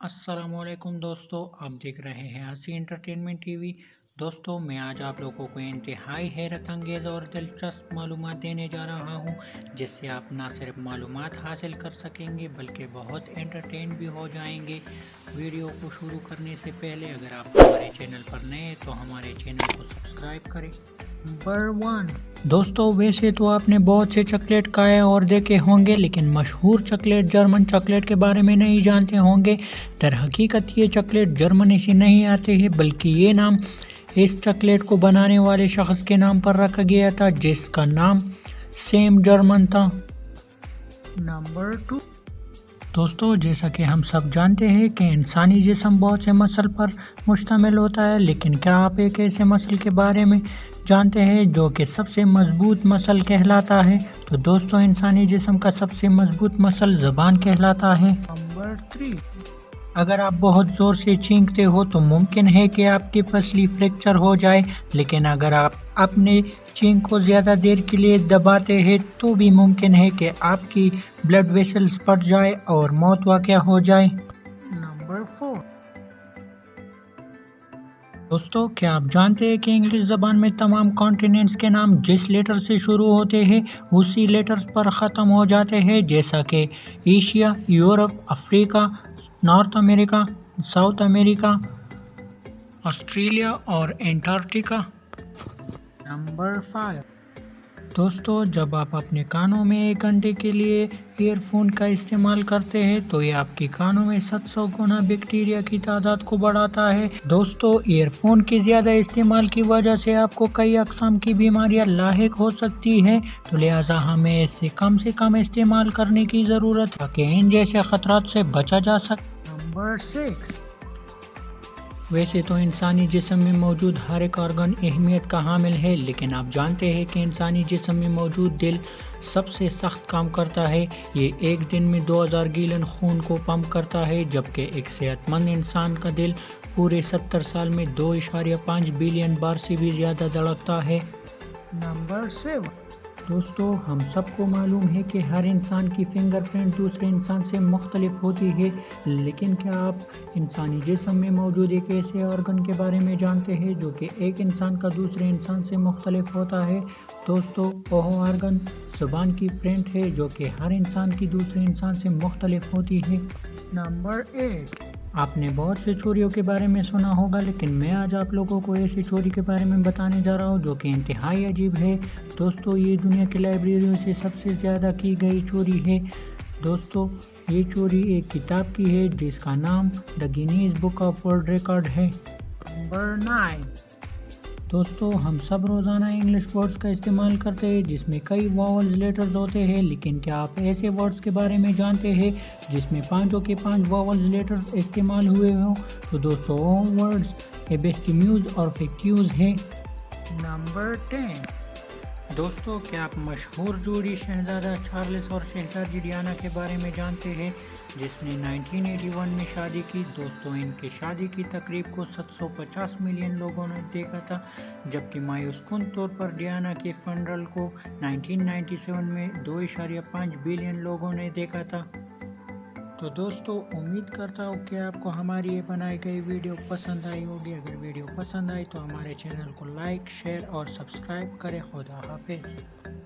अस्सलामुअलैकुम दोस्तों, आप देख रहे हैं हंसी एंटरटेनमेंट टीवी। दोस्तों, मैं आज आप लोगों को इंतहाई हैरत अंगेज़ और दिलचस्प मालूमात देने जा रहा हूं, जिससे आप ना सिर्फ मालूमात हासिल कर सकेंगे बल्कि बहुत एंटरटेन भी हो जाएंगे। वीडियो को शुरू करने से पहले अगर आप हमारे चैनल पर नए हैं तो हमारे चैनल को सब्सक्राइब करें। नंबर 1 दोस्तों, वैसे तो आपने बहुत से चॉकलेट खाए और देखे होंगे, लेकिन मशहूर चॉकलेट जर्मन चॉकलेट के बारे में नहीं जानते होंगे। दरहकीकत ये चॉकलेट जर्मनी से नहीं आते हैं, बल्कि ये नाम इस चॉकलेट को बनाने वाले शख्स के नाम पर रखा गया था, जिसका नाम सेम जर्मन था। नंबर 2 दोस्तों, जैसा कि हम सब जानते हैं कि इंसानी जिस्म बहुत से मसल पर मुश्तमिल होता है, लेकिन क्या आप एक ऐसे मसल के बारे में जानते हैं जो कि सबसे मजबूत मसल कहलाता है? तो दोस्तों, इंसानी जिस्म का सबसे मजबूत मसल ज़बान कहलाता है। नंबर 3 अगर आप बहुत ज़ोर से चीखते हो तो मुमकिन है कि आपकी पसली फ्रैक्चर हो जाए, लेकिन अगर आप अपने चीख को ज़्यादा देर के लिए दबाते हैं तो भी मुमकिन है कि आपकी ब्लड वेसल्स फट जाए और मौत वाक़या हो जाए। नंबर 4 दोस्तों, क्या आप जानते हैं कि इंग्लिश ज़बान में तमाम कॉन्टिनेंट्स के नाम जिस लेटर से शुरू होते हैं उसी लेटर्स पर ख़त्म हो जाते हैं, जैसा कि Asia, Europe, Africa, north America, south America, Australia और एंटार्क्टिका। नंबर 5 दोस्तों, जब आप अपने कानों में 1 घंटे के लिए ईयरफोन का इस्तेमाल करते हैं तो ये आपके कानों में 700 गुना बैक्टीरिया की तादाद को बढ़ाता है। दोस्तों, ईयरफोन के ज़्यादा इस्तेमाल की वजह से आपको कई अक़साम की बीमारियां लाहिक हो सकती हैं, तो लिहाजा हमें इससे कम इस्तेमाल करने की ज़रूरत है ताकि इन जैसे ख़तरात से बचा जा सके। नंबर 6 वैसे तो इंसानी जिस्म में मौजूद हर एक ऑर्गन अहमियत का हामिल है, लेकिन आप जानते हैं कि इंसानी जिस्म में मौजूद दिल सबसे सख्त काम करता है। ये एक दिन में 2000 गैलन खून को पंप करता है, जबकि एक सेहतमंद इंसान का दिल पूरे 70 साल में 2.5 बिलियन बार से भी ज़्यादा धड़कता है। नंबर 7 दोस्तों, हम सबको मालूम है कि हर इंसान की फिंगरप्रिंट दूसरे इंसान से मुख्तलिफ होती है, लेकिन क्या आप इंसानी जिस्म में मौजूद एक ऐसे ऑर्गन के बारे में जानते हैं जो कि एक इंसान का दूसरे इंसान से मुख्तलिफ होता है? दोस्तों, वह ऑर्गन ज़ुबान की प्रिंट है जो कि हर इंसान की दूसरे इंसान से मुख्तलिफ होती है। नंबर 8 आपने बहुत से चोरियों के बारे में सुना होगा, लेकिन मैं आज आप लोगों को ऐसी चोरी के बारे में बताने जा रहा हूँ जो कि इंतहाई अजीब है। दोस्तों, ये दुनिया की लाइब्रेरियों से सबसे ज़्यादा की गई चोरी है। दोस्तों, ये चोरी एक किताब की है जिसका नाम the Guinness book of world record है। नंबर 9 दोस्तों, हम सब रोज़ाना इंग्लिश वर्ड्स का इस्तेमाल करते हैं जिसमें कई वावल्स लेटर्स होते हैं, लेकिन क्या आप ऐसे वर्ड्स के बारे में जानते हैं जिसमें 5 के 5 वावल्स लेटर्स इस्तेमाल हुए हों? तो दोस्तों, वो वर्ड्स एबेस्टिम्यूज और फिक्ट्यूज है। नंबर 10 दोस्तों, क्या आप मशहूर जोड़ी शहजादा चार्ल्स और शहजादी डियाना के बारे में जानते हैं जिसने 1981 में शादी की? दोस्तों, इनके शादी की तकरीब को 750 मिलियन लोगों ने देखा था, जबकि मायूसकुन तौर पर डियाना के फनरल को 1997 में 2.5 बिलियन लोगों ने देखा था। तो दोस्तों, उम्मीद करता हूँ कि आपको हमारी ये बनाई गई वीडियो पसंद आई होगी। अगर वीडियो पसंद आई तो हमारे चैनल को लाइक, शेयर और सब्सक्राइब करें। खुदा हाफिज़।